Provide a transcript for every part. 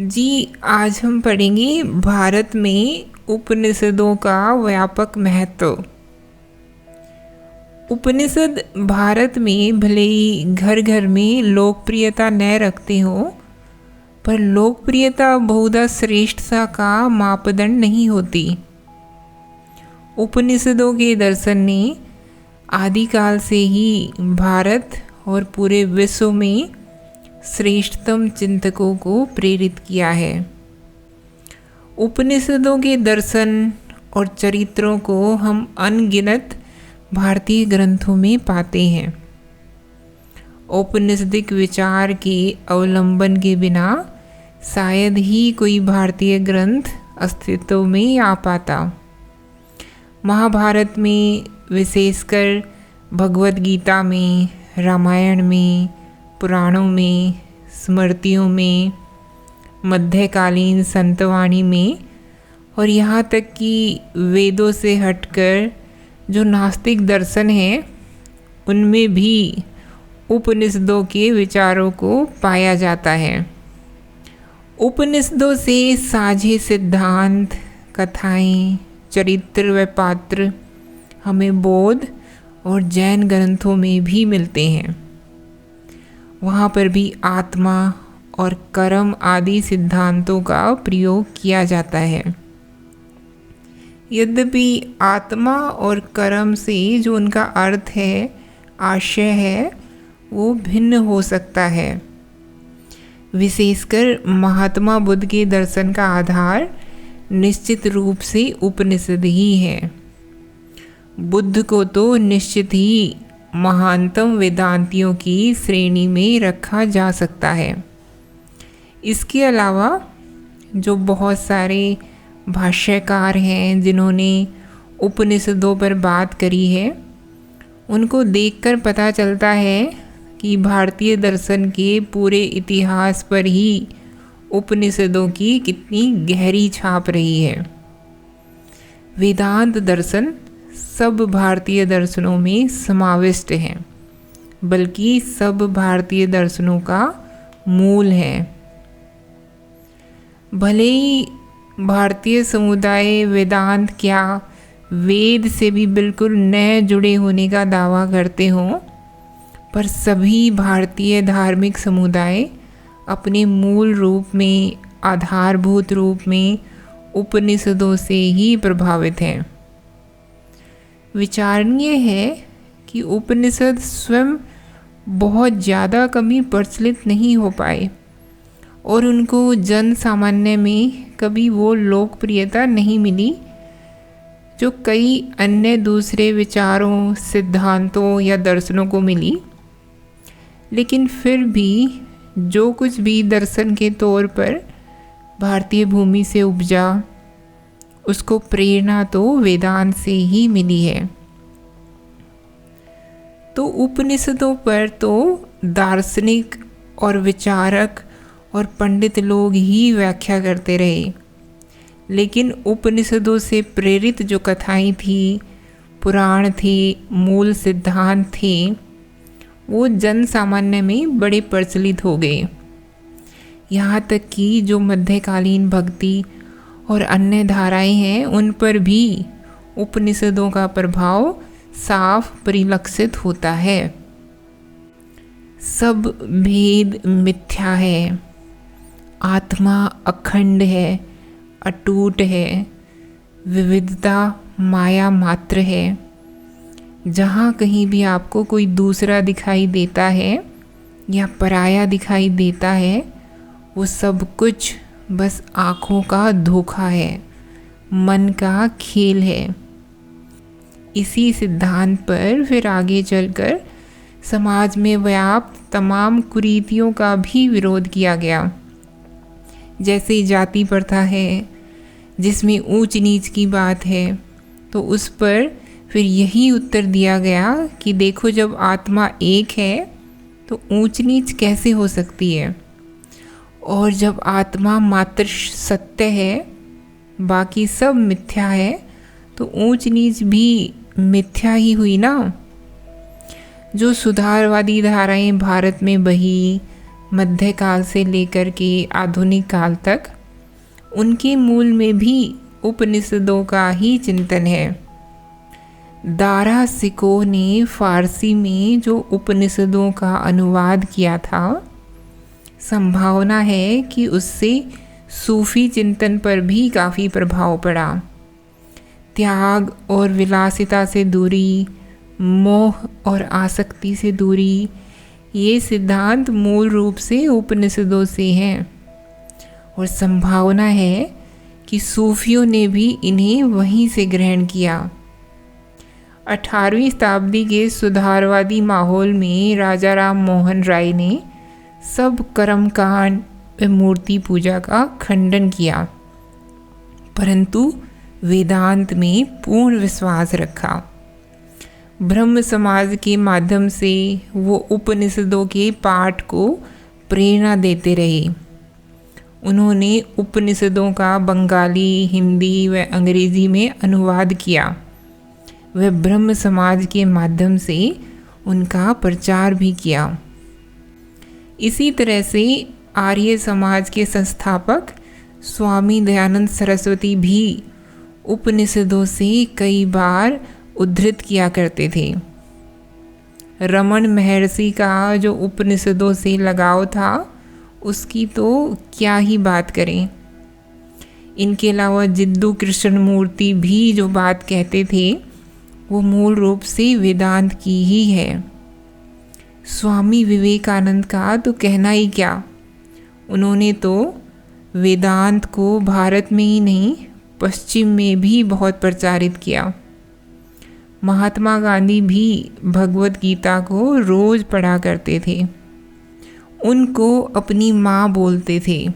जी, आज हम पढ़ेंगे भारत में उपनिषदों का व्यापक महत्व। उपनिषद भारत में भले ही घर घर में लोकप्रियता न रखते हो, पर लोकप्रियता बहुधा श्रेष्ठता का मापदंड नहीं होती। उपनिषदों के दर्शन ने आदिकाल से ही भारत और पूरे विश्व में श्रेष्ठतम चिंतकों को प्रेरित किया है। उपनिषदों के दर्शन और चरित्रों को हम अनगिनत भारतीय ग्रंथों में पाते हैं। औपनिषदिक विचार के अवलंबन के बिना शायद ही कोई भारतीय ग्रंथ अस्तित्व में आ पाता। महाभारत में, विशेषकर भगवद गीता में, रामायण में, पुराणों में, स्मृतियों में, मध्यकालीन संतवाणी में और यहाँ तक कि वेदों से हटकर जो नास्तिक दर्शन हैं, उनमें भी उपनिषदों के विचारों को पाया जाता है। उपनिषदों से साझे सिद्धांत, कथाएं, चरित्र व पात्र हमें बौद्ध और जैन ग्रंथों में भी मिलते हैं। वहाँ पर भी आत्मा और कर्म आदि सिद्धांतों का प्रयोग किया जाता है। यद्यपि आत्मा और कर्म से जो उनका अर्थ है, आशय है, वो भिन्न हो सकता है। विशेषकर महात्मा बुद्ध के दर्शन का आधार निश्चित रूप से उपनिषद ही है। बुद्ध को तो निश्चित ही महानतम वेदांतियों की श्रेणी में रखा जा सकता है। इसके अलावा जो बहुत सारे भाष्यकार हैं जिन्होंने उपनिषदों पर बात करी है, उनको देखकर पता चलता है कि भारतीय दर्शन के पूरे इतिहास पर ही उपनिषदों की कितनी गहरी छाप रही है। वेदांत दर्शन सब भारतीय दर्शनों में समाविष्ट हैं, बल्कि सब भारतीय दर्शनों का मूल है। भले ही भारतीय समुदाय वेदांत क्या वेद से भी बिल्कुल नए जुड़े होने का दावा करते हों, पर सभी भारतीय धार्मिक समुदाय अपने मूल रूप में, आधारभूत रूप में उपनिषदों से ही प्रभावित हैं। विचारणीय है कि उपनिषद स्वयं बहुत ज़्यादा कभी प्रचलित नहीं हो पाए और उनको जन सामान्य में कभी वो लोकप्रियता नहीं मिली जो कई अन्य दूसरे विचारों, सिद्धांतों या दर्शनों को मिली। लेकिन फिर भी जो कुछ भी दर्शन के तौर पर भारतीय भूमि से उपजा, उसको प्रेरणा तो वेदांत से ही मिली है। तो उपनिषदों पर तो दार्शनिक और विचारक और पंडित लोग ही व्याख्या करते रहे, लेकिन उपनिषदों से प्रेरित जो कथाएं थी, पुराण थे, मूल सिद्धांत थे, वो जन सामान्य में बड़े प्रचलित हो गए। यहाँ तक कि जो मध्यकालीन भक्ति और अन्य धाराएं हैं, उन पर भी उपनिषदों का प्रभाव साफ परिलक्षित होता है। सब भेद मिथ्या है, आत्मा अखंड है, अटूट है, विविधता माया मात्र है। जहाँ कहीं भी आपको कोई दूसरा दिखाई देता है या पराया दिखाई देता है, वो सब कुछ बस आँखों का धोखा है, मन का खेल है। इसी सिद्धांत पर फिर आगे चलकर समाज में व्याप्त तमाम कुरीतियों का भी विरोध किया गया। जैसे जाति प्रथा है, जिसमें ऊंच नीच की बात है, तो उस पर फिर यही उत्तर दिया गया कि देखो, जब आत्मा एक है तो ऊंच नीच कैसे हो सकती है, और जब आत्मा मात्र सत्य है, बाकी सब मिथ्या है, तो ऊंच नीच भी मिथ्या ही हुई ना। जो सुधारवादी धाराएं भारत में बही, मध्यकाल से लेकर के आधुनिक काल तक उनके मूल में भी उपनिषदों का ही चिंतन है। दारा सिकोह ने फारसी में जो उपनिषदों का अनुवाद किया था, संभावना है कि उससे सूफी चिंतन पर भी काफ़ी प्रभाव पड़ा। त्याग और विलासिता से दूरी, मोह और आसक्ति से दूरी, ये सिद्धांत मूल रूप से उपनिषदों से हैं और संभावना है कि सूफियों ने भी इन्हें वहीं से ग्रहण किया। 18वीं शताब्दी के सुधारवादी माहौल में राजा राम मोहन राय ने सब कर्मकांड व मूर्ति पूजा का खंडन किया, परंतु वेदांत में पूर्ण विश्वास रखा। ब्रह्म समाज के माध्यम से वो उपनिषदों के पाठ को प्रेरणा देते रहे। उन्होंने उपनिषदों का बंगाली, हिंदी व अंग्रेजी में अनुवाद किया। वे ब्रह्म समाज के माध्यम से उनका प्रचार भी किया। इसी तरह से आर्य समाज के संस्थापक स्वामी दयानंद सरस्वती भी उपनिषदों से कई बार उद्धृत किया करते थे। रमन महर्षि का जो उपनिषदों से लगाव था, उसकी तो क्या ही बात करें। इनके अलावा जिद्दू कृष्णमूर्ति भी जो बात कहते थे, वो मूल रूप से वेदांत की ही है। स्वामी विवेकानंद का तो कहना ही क्या, उन्होंने तो वेदांत को भारत में ही नहीं, पश्चिम में भी बहुत प्रचारित किया। महात्मा गांधी भी भगवत गीता को रोज पढ़ा करते थे। उनको अपनी माँ बोलते थे।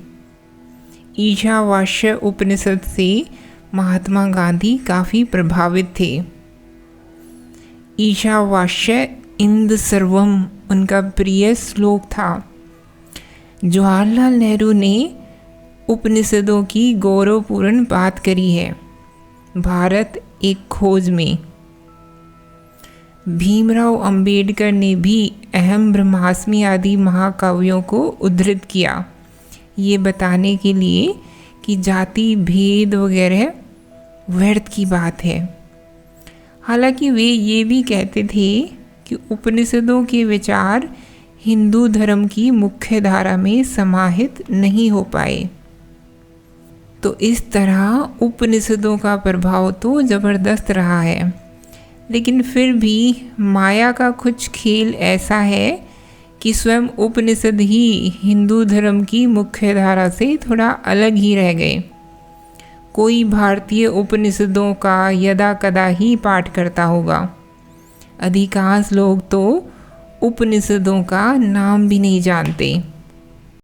ईशावास्य उपनिषद से महात्मा गांधी काफ़ी प्रभावित थे। ईशावास्य इंद सर्वम उनका प्रिय श्लोक था। जवाहरलाल नेहरू ने उपनिषदों की गौरवपूर्ण बात करी है। भारत एक खोज में। भीमराव अंबेडकर ने भी अहम ब्रह्मास्मि आदि महाकाव्यों को उद्धृत किया, ये बताने के लिए कि जाति भेद वगैरह व्यर्थ की बात है। हालांकि वे ये भी कहते थे कि उपनिषदों के विचार हिंदू धर्म की मुख्य धारा में समाहित नहीं हो पाए। तो इस तरह उपनिषदों का प्रभाव तो ज़बरदस्त रहा है, लेकिन फिर भी माया का कुछ खेल ऐसा है कि स्वयं उपनिषद ही हिंदू धर्म की मुख्य धारा से थोड़ा अलग ही रह गए। कोई भारतीय उपनिषदों का यदा कदा ही पाठ करता होगा। अधिकांश लोग तो उपनिषदों का नाम भी नहीं जानते।